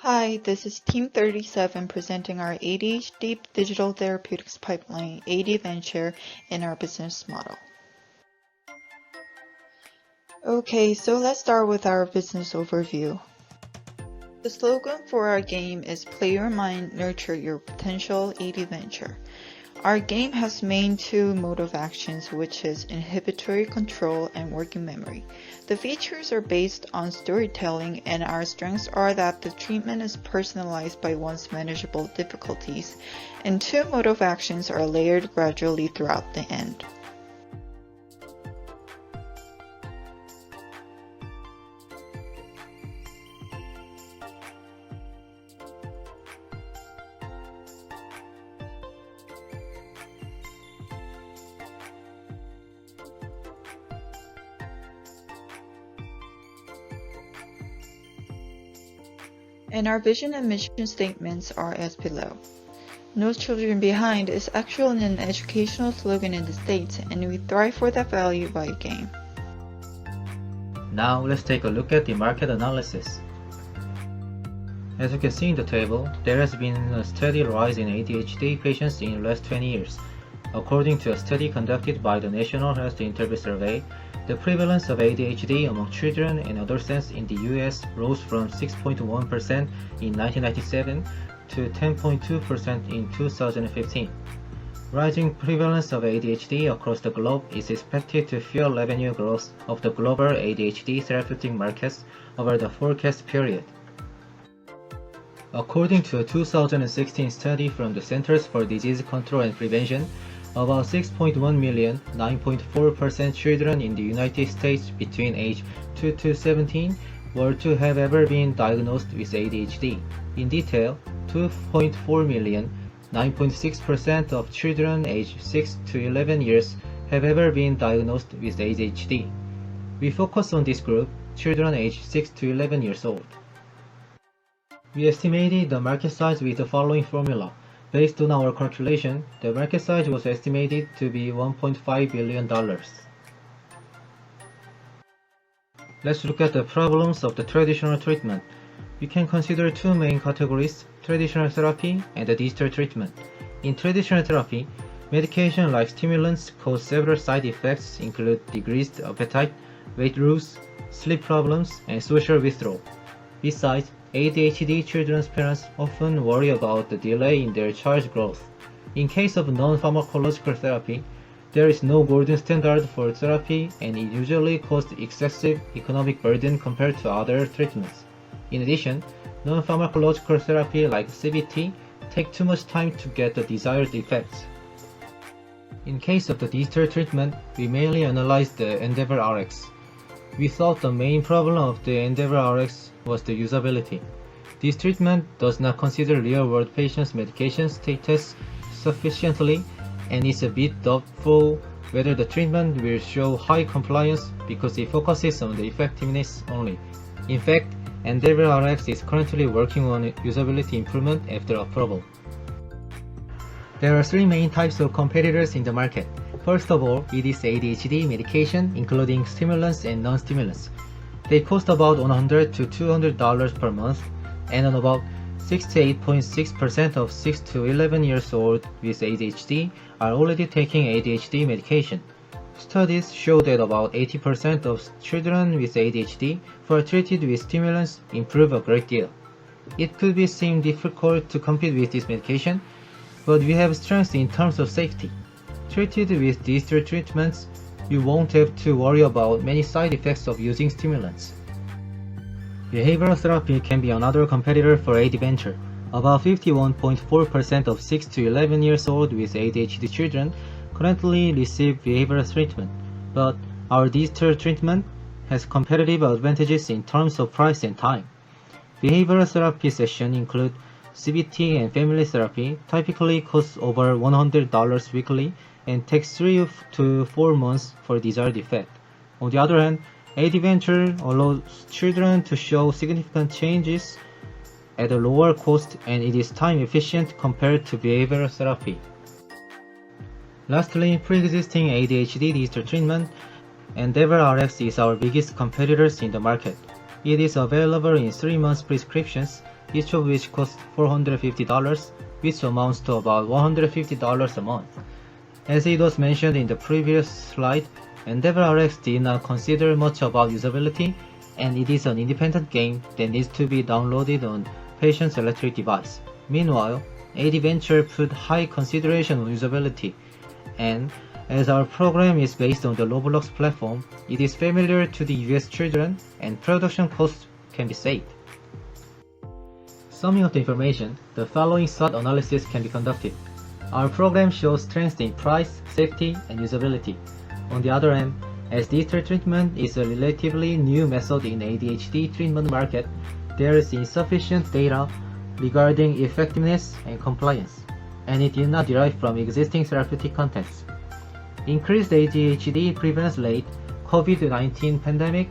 Hi, this is Team 37 presenting our ADHD digital therapeutics pipeline, AD Venture, and our business model. Okay, so let's start with our business overview. The slogan for our game is Play Your Mind, Nurture Your Potential, AD Venture. Our game has main two mode of actions, which is inhibitory control and working memory. The features are based on storytelling, and our strengths are that the treatment is personalized by one's manageable difficulties, and two mode of actions are layered gradually throughout the end. And our vision and mission statements are as below. No Children Behind is actually an educational slogan in the States, and we thrive for that value by game. Now let's take a look at the market analysis. As you can see in the table, there has been a steady rise in ADHD patients in the last 20 years. According to a study conducted by the National Health Interview Survey, the prevalence of ADHD among children and adolescents in the US rose from 6.1% in 1997 to 10.2% in 2015. Rising prevalence of ADHD across the globe is expected to fuel revenue growth of the global ADHD therapeutic markets over the forecast period. According to a 2016 study from the Centers for Disease Control and Prevention, about 6.1 million, 9.4% children in the United States between age 2 to 17 were to have ever been diagnosed with ADHD. In detail, 2.4 million, 9.6% of children aged 6 to 11 years have ever been diagnosed with ADHD. We focus on this group, children aged 6 to 11 years old. We estimated the market size with the following formula. Based on our calculation, the market size was estimated to be $1.5 billion. Let's look at the problems of the traditional treatment. We can consider two main categories, traditional therapy and the digital treatment. In traditional therapy, medication like stimulants cause several side effects include decreased appetite, weight loss, sleep problems, and social withdrawal. Besides, ADHD children's parents often worry about the delay in their child's growth. In case of non-pharmacological therapy, there is no golden standard for therapy, and it usually causes excessive economic burden compared to other treatments. In addition, non-pharmacological therapy like CBT take too much time to get the desired effects. In case of the digital treatment, we mainly analyzed the EndeavorRx. We thought the main problem of the EndeavorRx was the usability. This treatment does not consider real-world patients' medication status sufficiently, and is a bit doubtful whether the treatment will show high compliance because it focuses on the effectiveness only. In fact, EndeavorRx is currently working on usability improvement after approval. There are three main types of competitors in the market. First of all, it is ADHD medication, including stimulants and non-stimulants. They cost about $100 to $200 per month, and on about 68.6% of 6 to 11 years old with ADHD are already taking ADHD medication. Studies show that about 80% of children with ADHD who are treated with stimulants improve a great deal. It could seem difficult to compete with this medication, but we have strengths in terms of safety. Treated with digital treatments, you won't have to worry about many side effects of using stimulants. Behavioral therapy can be another competitor for AD Venture. About 51.4% of 6 to 11 years old with ADHD children currently receive behavioral treatment, but our digital treatment has competitive advantages in terms of price and time. Behavioral therapy sessions include CBT and family therapy, typically costs over $100 weekly and takes 3 to 4 months for desired effect. On the other hand, AD Venture allows children to show significant changes at a lower cost, and it is time efficient compared to behavioral therapy. Lastly, pre-existing ADHD digital treatment, EndeavorRx is our biggest competitors in the market. It is available in 3 months prescriptions, each of which costs $450, which amounts to about $150 a month. As it was mentioned in the previous slide, EndeavorRx did not consider much about usability, and it is an independent game that needs to be downloaded on patient's electric device. Meanwhile, AD Venture put high consideration on usability, and as our program is based on the Roblox platform, it is familiar to the US children and production costs can be saved. Summing up the information, the following SWOT analysis can be conducted. Our program shows strengths in price, safety, and usability. On the other hand, as digital treatment is a relatively new method in ADHD treatment market, there is insufficient data regarding effectiveness and compliance, and it did not derive from existing therapeutic contexts. Increased ADHD prevalence rate, COVID-19 pandemic,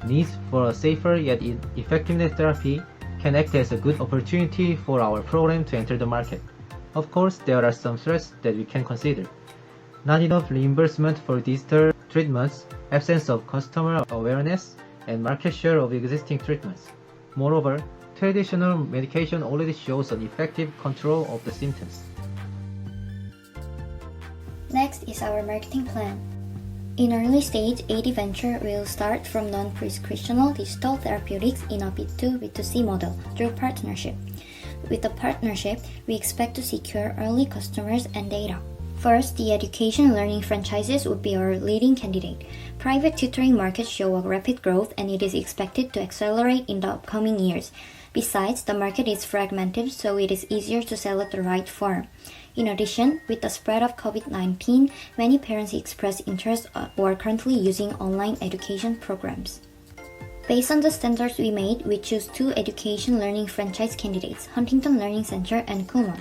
needs for a safer yet effective therapy can act as a good opportunity for our program to enter the market. Of course, there are some threats that we can consider. Not enough reimbursement for digital treatments, absence of customer awareness, and market share of existing treatments. Moreover, traditional medication already shows an effective control of the symptoms. Next is our marketing plan. In early stage, AD Venture will start from non-prescriptional digital therapeutics in a B2B2C model through partnership. With the partnership, we expect to secure early customers and data. First, the education learning franchises would be our leading candidate. Private tutoring markets show a rapid growth and it is expected to accelerate in the upcoming years. Besides, the market is fragmented, so it is easier to sell at the right firm. In addition, with the spread of COVID-19, many parents express interest or are currently using online education programs. Based on the standards we made, we choose 2 education learning franchise candidates, Huntington Learning Center and Kumon.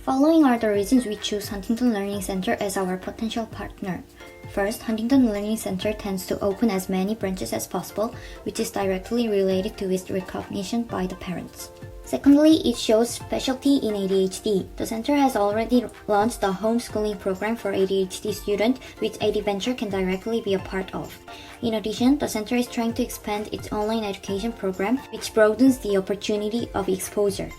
Following are the reasons we choose Huntington Learning Center as our potential partner. First, Huntington Learning Center tends to open as many branches as possible, which is directly related to its recognition by the parents. Secondly, it shows specialty in ADHD. The center has already launched a homeschooling program for ADHD students, which AD Venture can directly be a part of. In addition, the center is trying to expand its online education program, which broadens the opportunity of exposure.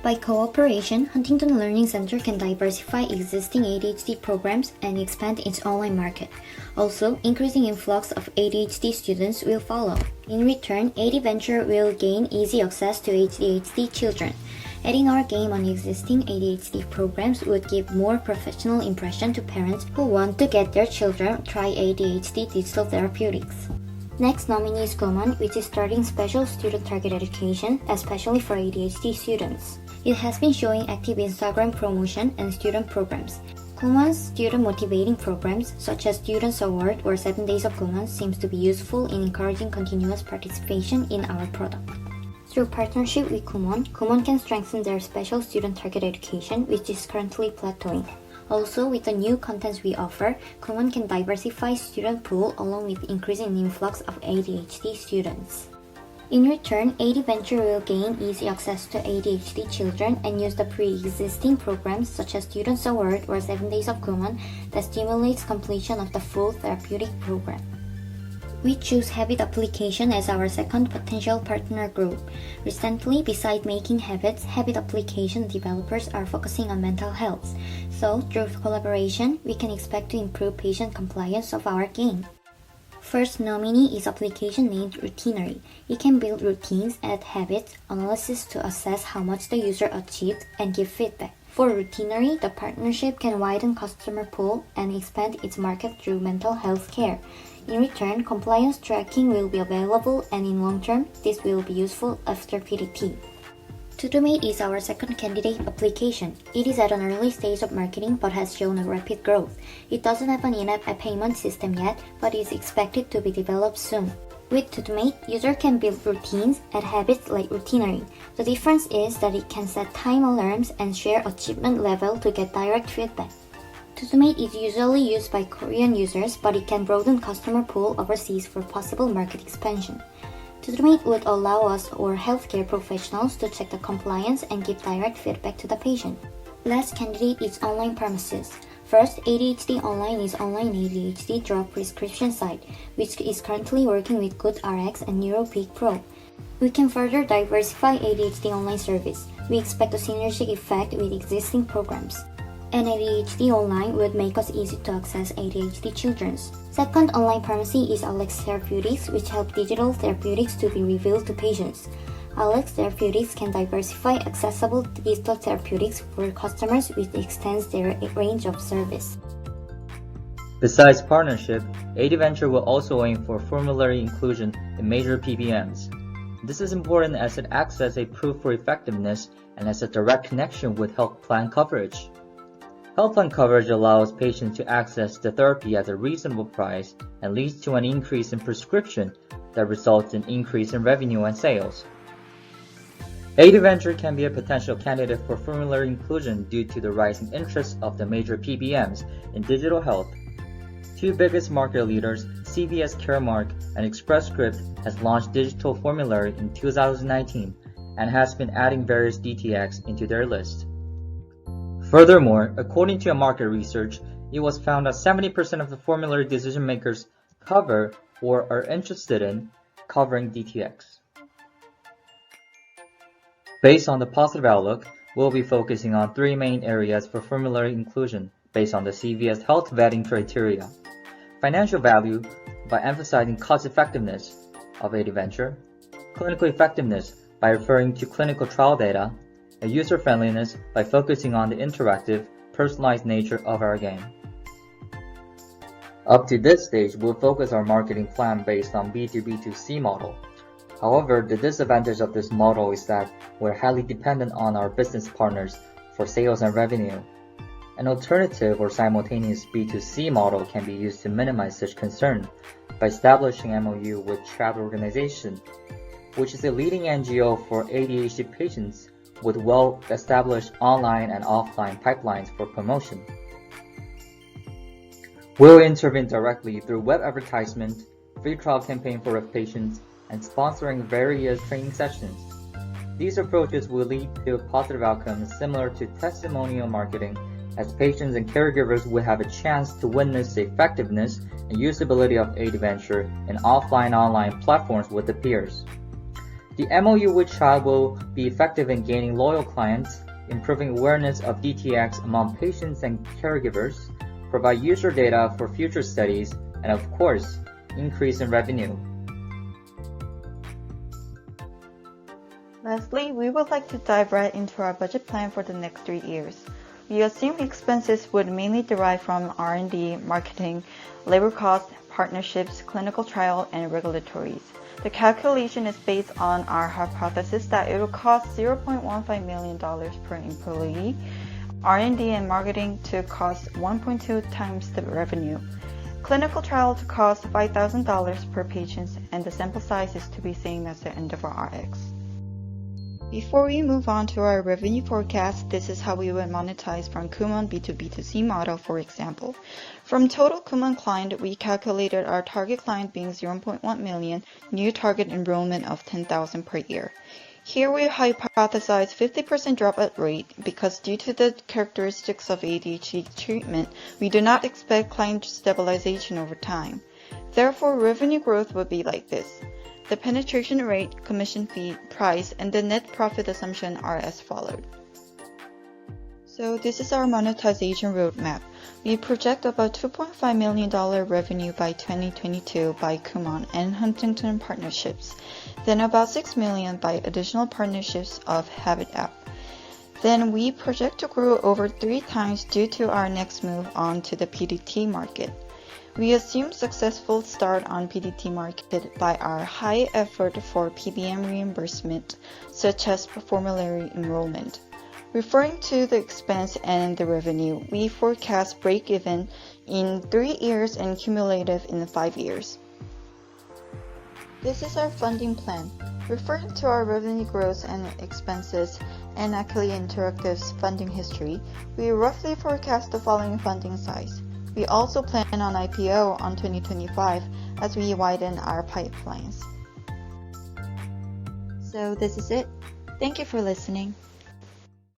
By cooperation, Huntington Learning Center can diversify existing ADHD programs and expand its online market. Also, increasing influx of ADHD students will follow. In return, AD Venture will gain easy access to ADHD children. Adding our game on existing ADHD programs would give more professional impression to parents who want to get their children try ADHD digital therapeutics. Next nominee is Kumon, which is starting special student target education, especially for ADHD students. It has been showing active Instagram promotion and student programs. Kumon's student motivating programs, such as Students Award or 7 Days of Kumon, seems to be useful in encouraging continuous participation in our product. Through partnership with Kumon, Kumon can strengthen their special student target education, which is currently plateauing. Also, with the new contents we offer, Kumon can diversify student pool along with increasing influx of ADHD students. In return, AD Venture will gain easy access to ADHD children and use the pre-existing programs such as Students Award or 7 Days of Kumon that stimulates completion of the full therapeutic program. We choose habit application as our second potential partner group. Recently, besides making habits, habit application developers are focusing on mental health. So, through collaboration, we can expect to improve patient compliance of our game. First nominee is application named Routinary. It can build routines, add habits, analysis to assess how much the user achieved, and give feedback. For Routinary, the partnership can widen customer pool and expand its market through mental health care. In return, compliance tracking will be available, and in long term, this will be useful after PDT. Tutomate is our second candidate application. It is at an early stage of marketing but has shown a rapid growth. It doesn't have an in-app payment system yet, but is expected to be developed soon. With Tutomate, user can build routines, add habits like Routinary. The difference is that it can set time alarms and share achievement level to get direct feedback. Tutomate is usually used by Korean users, but it can broaden customer pool overseas for possible market expansion. Tutomate would allow us or healthcare professionals to check the compliance and give direct feedback to the patient. Last candidate is online pharmacist. First, ADHD Online is online ADHD drug prescription site, which is currently working with GoodRx and NeuroPeak Pro. We can further diversify ADHD online service. We expect a synergistic effect with existing programs. And ADHD Online would make us easy to access ADHD children. Second online pharmacy is Alex Therapeutics, which help digital therapeutics to be revealed to patients. Alex Therapeutics can diversify accessible digital therapeutics for customers, which extends their range of service. Besides partnership, ADventure will also aim for formulary inclusion in major PBMs. This is important as it acts as a proof for effectiveness and has a direct connection with health plan coverage. Health plan coverage allows patients to access the therapy at a reasonable price and leads to an increase in prescription that results in increase in revenue and sales. ADventure can be a potential candidate for formulary inclusion due to the rising interest of the major PBMs in digital health. Two biggest market leaders, CVS Caremark and Express Scripts, has launched digital formulary in 2019 and has been adding various DTX into their list. Furthermore, according to a market research, it was found that 70% of the formulary decision makers cover or are interested in covering DTX. Based on the positive outlook, we'll be focusing on three main areas for formulary inclusion based on the CVS health vetting criteria. Financial value by emphasizing cost effectiveness of ADventure, clinical effectiveness by referring to clinical trial data, and user-friendliness by focusing on the interactive, personalized nature of our game. Up to this stage, we'll focus our marketing plan based on B2B2C model. However, the disadvantage of this model is that we're highly dependent on our business partners for sales and revenue. An alternative or simultaneous B2C model can be used to minimize such concern by establishing MOU with Travel Organization, which is a leading NGO for ADHD patients with well-established online and offline pipelines for promotion. We'll intervene directly through web advertisement, free trial campaign for patients, and sponsoring various training sessions. These approaches will lead to positive outcomes similar to testimonial marketing, as patients and caregivers will have a chance to witness the effectiveness and usability of ADventure in offline-online platforms with their peers. The MOU with Child will be effective in gaining loyal clients, improving awareness of DTX among patients and caregivers, provide user data for future studies, and of course, increase in revenue. Lastly, we would like to dive right into our budget plan for the next 3 years. We assume expenses would mainly derive from R&D, marketing, labor costs, partnerships, clinical trial, and regulatories. The calculation is based on our hypothesis that it will cost $0.15 million per employee, R&D and marketing to cost 1.2 times the revenue, clinical trial to cost $5,000 per patient, and the sample size is to be same as the end of our RX. Before we move on to our revenue forecast, this is how we would monetize from Kumon B2B2C model, for example. From total Kumon client, we calculated our target client being 0.1 million, new target enrollment of 10,000 per year. Here we hypothesize 50% dropout rate because due to the characteristics of ADHD treatment, we do not expect client stabilization over time. Therefore, revenue growth would be like this. The penetration rate, commission fee, price, and the net profit assumption are as followed. So this is our monetization roadmap. We project about $2.5 million revenue by 2022 by Kumon and Huntington partnerships, then about $6 million by additional partnerships of Habit app. Then we project to grow over 3 times due to our next move on to the PDT market. We assume successful start on PDT market by our high effort for PBM reimbursement, such as formulary enrollment. Referring to the expense and the revenue, we forecast break-even in 3 years and cumulative in 5 years. This is our funding plan. Referring to our revenue growth and expenses and Ackley Interactive's funding history, we roughly forecast the following funding size. We also plan on IPO on 2025 as we widen our pipelines. So this is it. Thank you for listening.